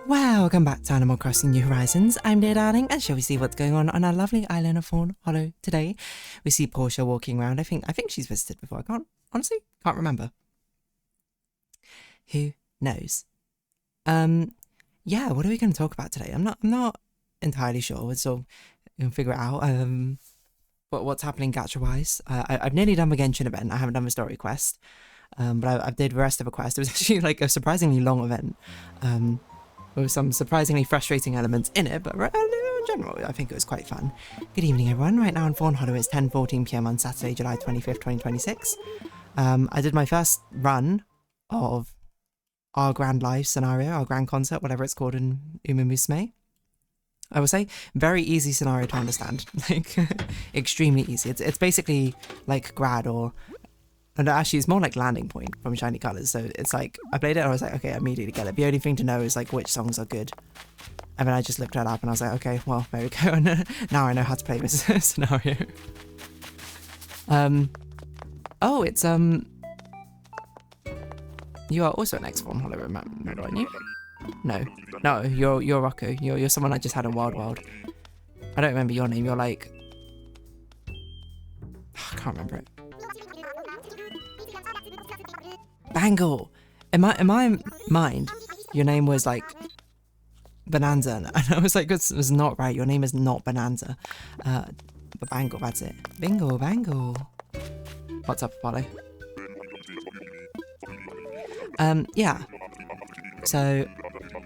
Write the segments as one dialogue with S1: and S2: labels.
S1: Welcome back to Animal Crossing New Horizons. I'm dear darling, and shall we see what's going on our lovely island of Fawnhallow today? We see Portia walking around. I think she's visited before. Honestly can't remember. Who knows? Yeah, what are we going to talk about today? I'm not entirely sure. We'll sort of figure it out. What's happening gacha-wise? I've nearly done the Genshin event. I haven't done the story quest. But I did the rest of the quest. It was actually like a surprisingly long event. With some surprisingly frustrating elements in it, but in general, I think it was quite fun. Good evening, everyone. Right now in Fawnhallow, it's 10:14 PM on Saturday, July 25th, 2026. I did my first run of our grand live scenario, our grand concert, whatever it's called in Uma Musume. I would say very easy scenario to understand, like extremely easy. It's basically like grad or. And actually, it's more like Landing Point from Shiny Colors. So it's like, I played it and I was like, okay, I immediately get it. The only thing to know is like which songs are good. And then I just looked it up and I was like, okay, well, there we go. And now I know how to play this scenario. Oh, it's, you are also an ex-Fawnhallow member, aren't you? No, you're Rocco. You're someone I just had in Wild World. I don't remember your name. You're like, I can't remember it. Bangle! In my mind, your name was like Bonanza, and I was like, this was not right. Your name is not Bonanza. But Bangle, that's it. Bingo, Bangle. What's up, Apollo? Yeah. So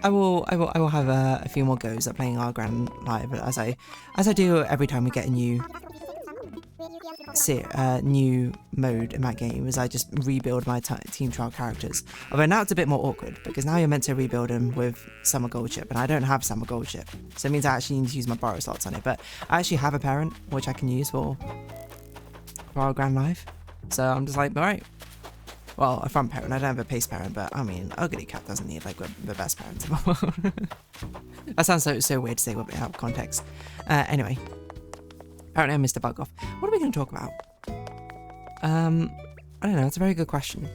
S1: I will have a few more goes at playing our grand live as I do every time we get a new mode in that game, as I just rebuild my team trial characters. Although now it's a bit more awkward because now you're meant to rebuild them with Summer Gold Chip, and I don't have Summer Gold Chip, so it means I actually need to use my borrow slots on it. But I actually have a parent which I can use for our grand live, so I'm just like, all right. Well, a front parent. I don't have a pace parent, but I mean, Ugly Cat doesn't need like the best parents in the world. That sounds so weird to say without context. Anyway. Apparently I missed a bug off. What are we going to talk about? I don't know. It's a very good question.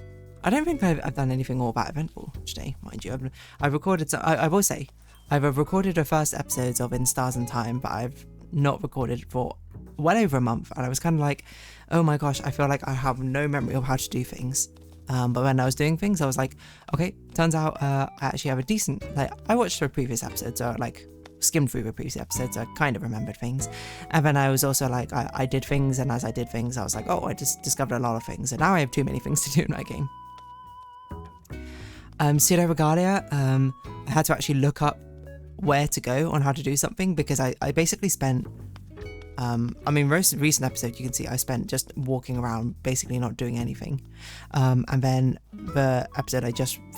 S1: I don't think I've done anything all that eventful today, mind you. I've recorded. I will say, I've recorded the first episodes of In Stars and Time, but I've not recorded for well over a month. And I was kind of like, oh my gosh, I feel like I have no memory of how to do things. But when I was doing things, I was like, okay, turns out I actually have a decent. Like, I watched the previous episodes, so like. Skimmed through the previous episodes, I kind of remembered things. And then I was also like, I did things, and as I did things, I was like, oh, I just discovered a lot of things, and now I have too many things to do in that game. Pseudo Regalia, I had to actually look up where to go on how to do something, because I basically spent, I mean, most recent episode, you can see I spent just walking around, basically not doing anything. And then the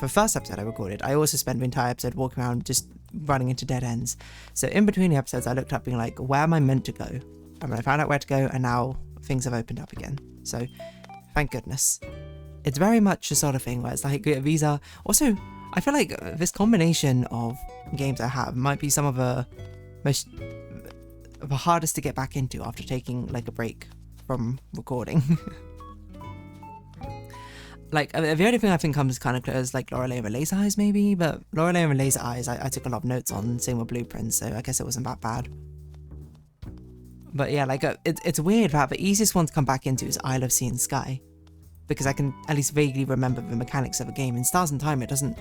S1: first episode I recorded, I also spent the entire episode walking around just running into dead ends. So in between the episodes, I looked up being like, where am I meant to go? And then I found out where to go, and now things have opened up again. So thank goodness. It's very much the sort of thing where it's like, these are also, I feel like this combination of games I have might be some of the most the hardest to get back into after taking like a break from recording. Like, the only thing I think comes kind of close is like Lorelei and the Laser Eyes maybe, but Lorelei and the Laser Eyes I took a lot of notes on, same with Blueprints, so I guess it wasn't that bad. But yeah, like it's weird that the easiest one to come back into is Isle of Sea and Sky, because I can at least vaguely remember the mechanics of the game. In Stars and Time, it doesn't,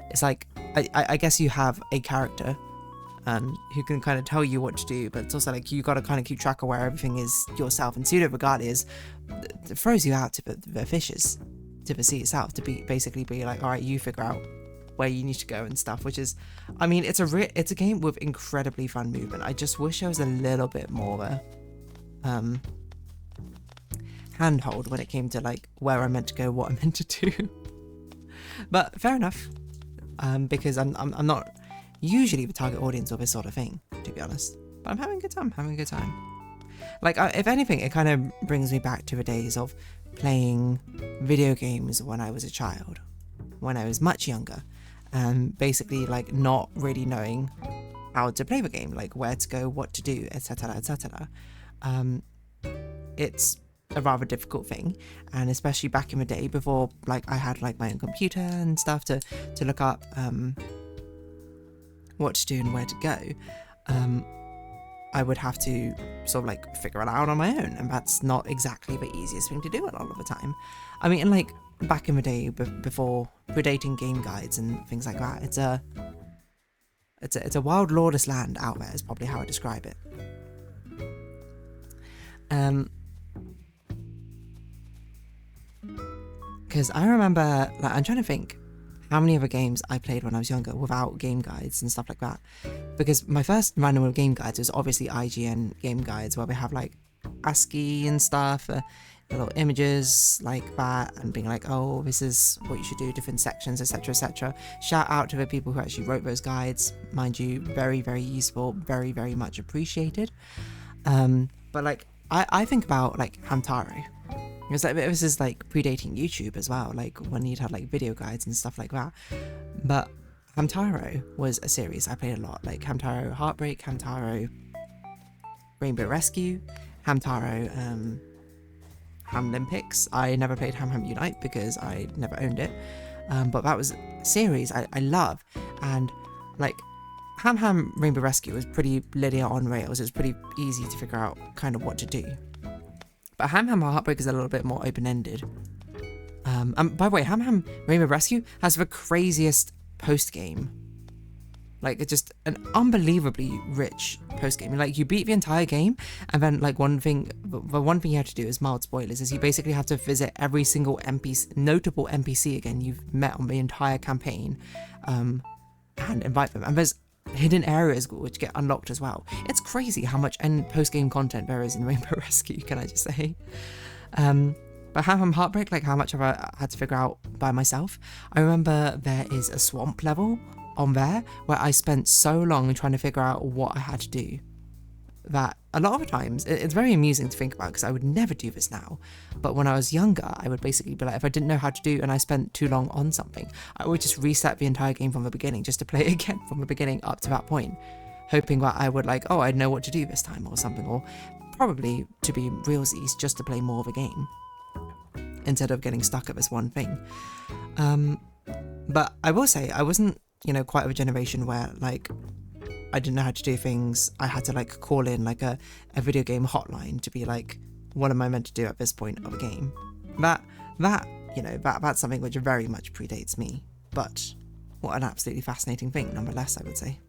S1: it's like, I guess you have a character who can kind of tell you what to do, but it's also like you got to kind of keep track of where everything is yourself. And Pseudo Regalias throws you out to the fishes, to the sea itself, to basically be like, all right, you figure out where you need to go and stuff, which is, I mean, it's a game with incredibly fun movement. I just wish there was a little bit more handhold when it came to like where I meant to go, what I meant to do. But fair enough, because I'm not usually the target audience of this sort of thing, to be honest. But I'm having a good time. Like, if anything, it kind of brings me back to the days of playing video games when I was a child, when I was much younger, and basically like not really knowing how to play the game, like where to go, what to do, etc, etc. It's a rather difficult thing, and especially back in the day before like I had like my own computer and stuff to look up what to do and where to go, I would have to sort of like figure it out on my own, and that's not exactly the easiest thing to do a lot of the time. I mean, like back in the day, before predating game guides and things like that, it's a wild, lawless land out there is probably how I describe it. Because I remember, like, I'm trying to think how many other games I played when I was younger without game guides and stuff like that. Because my first random game guides was obviously IGN game guides, where we have like ASCII and stuff, little images like that, and being like, oh, this is what you should do, different sections, etc, etc. Shout out to the people who actually wrote those guides, mind you, very, very useful, very, very much appreciated. But like, I think about like Hamtaro. Because like, this is like predating YouTube as well, like when you'd have like video guides and stuff like that. But Hamtaro was a series I played a lot, like Hamtaro Heartbreak, Hamtaro Rainbow Rescue, Hamtaro Hamlympics. I never played Ham Unite because I never owned it, but that was a series I love. And like Ham Rainbow Rescue was pretty linear on rails. It was pretty easy to figure out kind of what to do. But Ham Heartbreak is a little bit more open-ended. And by the way, Ham Rainbow Rescue has the craziest post-game. Like, it's just an unbelievably rich post-game. Like, you beat the entire game, and then, like, the one thing you have to do is mild spoilers, is you basically have to visit every single notable NPC again you've met on the entire campaign, and invite them. And there's hidden areas which get unlocked as well. It's crazy how much post-game content there is in Rainbow Rescue, can I just say. But Ham Heartbreak, like how much have I had to figure out by myself? I remember there is a swamp level on there where I spent so long trying to figure out what I had to do that a lot of the times it's very amusing to think about, because I would never do this now. But when I was younger, I would basically be like, if I didn't know how to do and I spent too long on something, I would just reset the entire game from the beginning, just to play it again from the beginning up to that point, hoping that I would like, oh, I'd know what to do this time or something, or probably, to be realsies, just to play more of a game instead of getting stuck at this one thing. But I will say, I wasn't, quite of a generation where like I didn't know how to do things. I had to like call in like a video game hotline to be like, what am I meant to do at this point of a game? That's something which very much predates me, but what an absolutely fascinating thing nonetheless, I would say.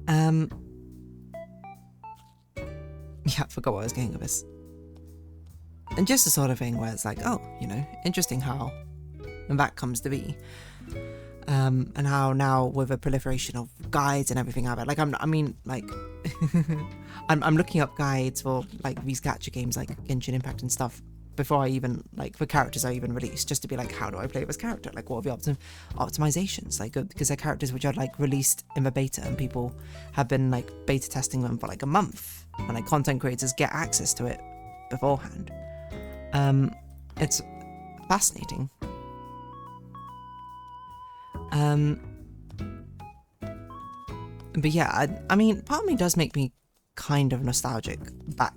S1: Yeah, I forgot what I was getting with this. And just the sort of thing where it's like, oh, interesting how that comes to be. And how now with a proliferation of guides and everything out there, like I'm looking up guides for like these gacha games like Genshin Impact and stuff before I even like the characters are even released, just to be like, how do I play this character? Like, what are the optimizations? Like, because they're characters which are like released in the beta, and people have been like beta testing them for like a month, and like content creators get access to it beforehand. It's fascinating. But yeah, I mean, part of me does make me kind of nostalgic back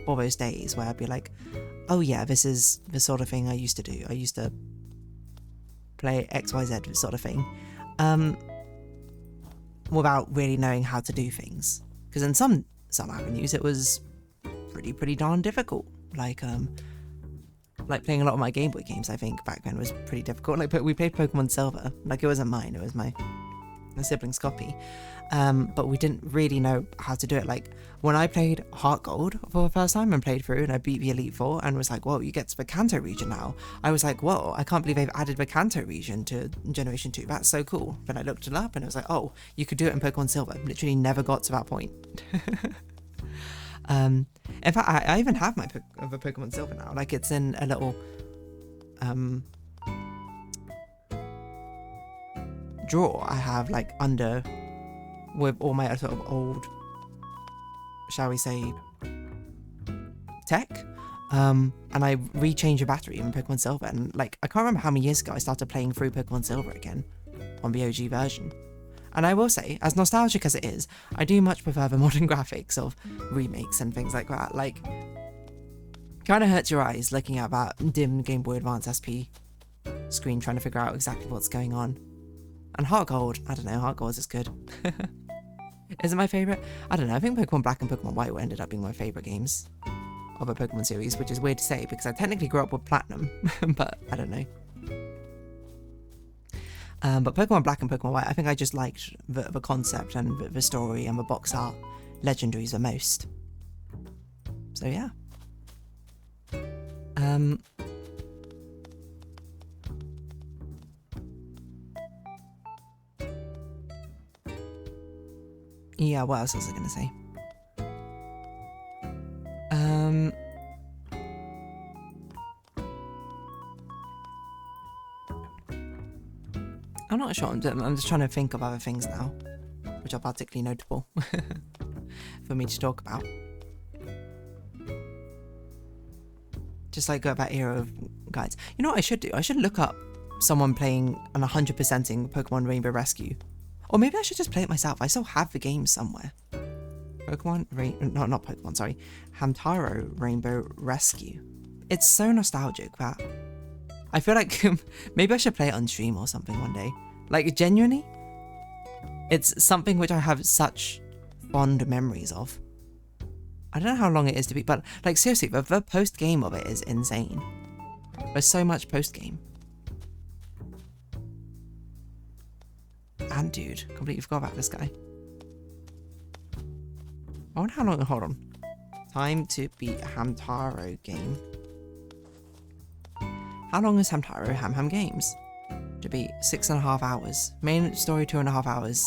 S1: for those days where I'd be like, oh yeah, this is the sort of thing I used to do. I used to play XYZ sort of thing, without really knowing how to do things. Because in some avenues it was pretty darn difficult. Like playing a lot of my Game Boy games, I think back then was pretty difficult. Like, we played Pokemon Silver. Like, it wasn't mine, it was my sibling's copy. But we didn't really know how to do it. Like, when I played Heart Gold for the first time and played through, and I beat the Elite Four and was like, whoa, you get to the Kanto region now. I was like, whoa, I can't believe they've added the Kanto region to Generation 2. That's so cool. Then I looked it up and it was like, oh, you could do it in Pokemon Silver. Literally never got to that point. In fact, I even have my Pokemon Silver now. Like, it's in a little drawer I have like under with all my sort of old, shall we say, tech. And I rechanged the battery in Pokemon Silver, and like I can't remember how many years ago I started playing through Pokemon Silver again on the OG version. And I will say, as nostalgic as it is, I do much prefer the modern graphics of remakes and things like that. Like, kind of hurts your eyes looking at that dim Game Boy Advance SP screen trying to figure out exactly what's going on. And Heart Gold, I don't know, Heart Gold is good. Is it my favourite? I don't know, I think Pokemon Black and Pokemon White ended up being my favourite games of a Pokemon series, which is weird to say because I technically grew up with Platinum, but I don't know. But Pokemon Black and Pokemon White, I think I just liked the concept and the story and the box art legendaries the most. So yeah. Yeah, what else was I gonna say? I'm not sure. I'm just trying to think of other things now, which are particularly notable for me to talk about. Just like go about era of guides. You know what I should do? I should look up someone playing and 100%ing Pokemon Rainbow Rescue. Or maybe I should just play it myself. I still have the game somewhere. Hamtaro Rainbow Rescue. It's so nostalgic that I feel like maybe I should play it on stream or something one day. Like, genuinely, it's something which I have such fond memories of. I don't know how long it is to be, but like seriously, the post-game of it is insane. There's so much post-game. And dude, completely forgot about this guy. I wonder how long, hold on. Time to beat Hamtaro game. How long is Hamtaro Ham Games? To beat 6.5 hours. Main story 2.5 hours.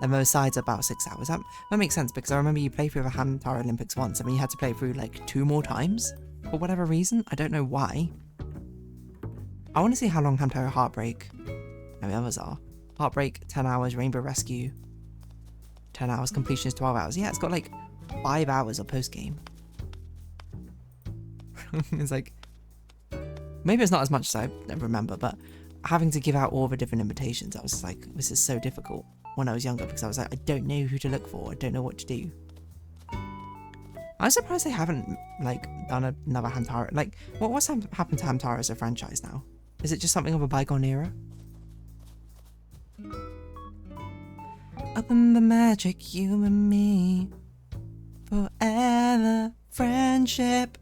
S1: And those sides about 6 hours. That makes sense because I remember you played through the Hamtaro Olympics once and then you had to play through like 2 more times. For whatever reason. I don't know why. I want to see how long Hamtaro Heartbreak and the others are. Heartbreak, 10 hours. Rainbow Rescue, 10 hours. Completion is 12 hours. Yeah, it's got like 5 hours of post-game. It's like... Maybe it's not as much as I remember, but having to give out all the different invitations, I was just like, this is so difficult when I was younger because I was like, I don't know who to look for. I don't know what to do. I'm surprised they haven't like done another Hamtaro. Like, what's happened to Hamtaro as a franchise now? Is it just something of a bygone era? Open the magic, you and me, forever friendship.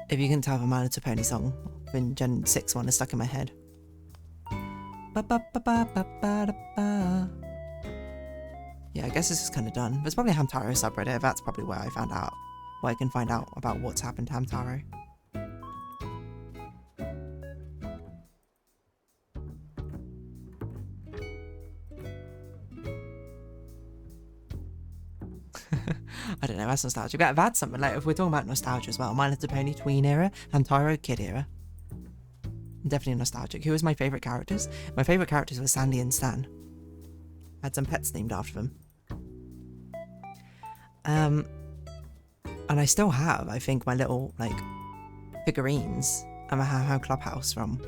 S1: If you can tell, the My Little Pony song in Gen 6 one is stuck in my head. Yeah, I guess this is kind of done. There's probably a Hamtaro subreddit. That's probably where I found out, where I can find out about what's happened to Hamtaro. I don't know, that's nostalgic. That's something like, if we're talking about nostalgia as well, My Little Pony tween era, Hamtaro kid era. Definitely nostalgic. Who was my favourite characters? My favourite characters were Sandy and Stan. I had some pets named after them. And I still have, I think, my little, like, figurines at my Ham Clubhouse from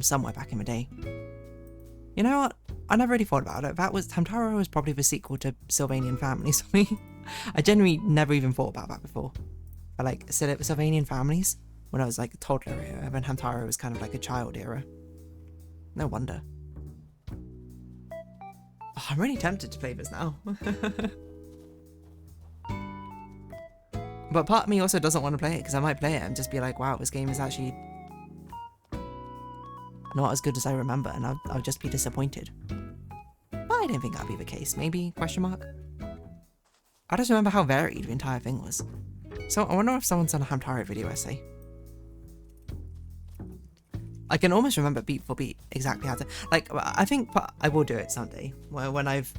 S1: somewhere back in the day. You know what? I never really thought about it. Hamtaro was probably the sequel to Sylvanian Families for me. I genuinely never even thought about that before. But like, Sylvanian Families, when I was like a toddler era, when Hamtaro was kind of like a child era. No wonder. Oh, I'm really tempted to play this now. But part of me also doesn't want to play it, because I might play it and just be like, wow, this game is actually not as good as I remember, and I'll just be disappointed. But I don't think that'll be the case. Maybe? Question mark? I just remember how varied the entire thing was. So I wonder if someone's done a Hamtaro video essay. I can almost remember beat for beat exactly how to... Like, I think I will do it someday. When I've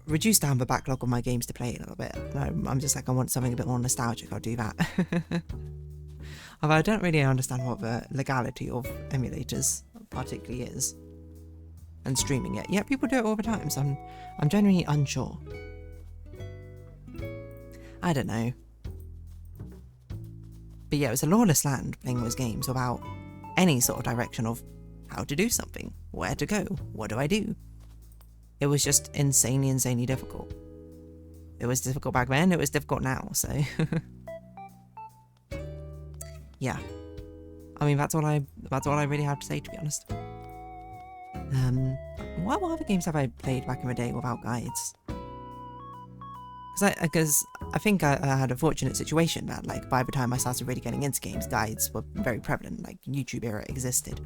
S1: reduced down the backlog of my games to play a little bit. I'm just like, I want something a bit more nostalgic. I'll do that. Although I don't really understand what the legality of emulators particularly is. And streaming it. Yeah, people do it all the time, so I'm genuinely unsure. I don't know. But yeah, it was a lawless land playing those games without any sort of direction of how to do something, where to go, what do I do? It was just insanely difficult. It was difficult back then, it was difficult now, so... Yeah. I mean, that's all I really have to say, to be honest. What other games have I played back in the day without guides? Because I think I had a fortunate situation that, like, by the time I started really getting into games, guides were very prevalent. Like, YouTube era existed.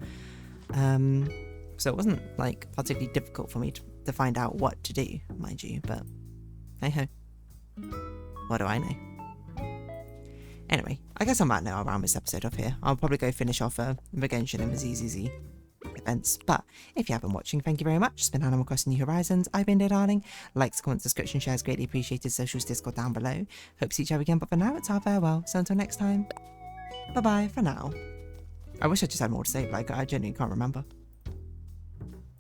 S1: So it wasn't, like, particularly difficult for me to find out what to do, mind you, but hey-ho. What do I know? Anyway, I guess I might now round this episode off here. I'll probably go finish off the Genshin and the ZZZ events, but if you have been watching, thank you very much. It's been Animal Crossing New Horizons. I've been Darling. Likes, comments, description, shares greatly appreciated. Socials, Discord down below. Hope to see each other again, but for now, it's our farewell. So until next time, bye-bye for now. I wish I just had more to say, but I genuinely can't remember.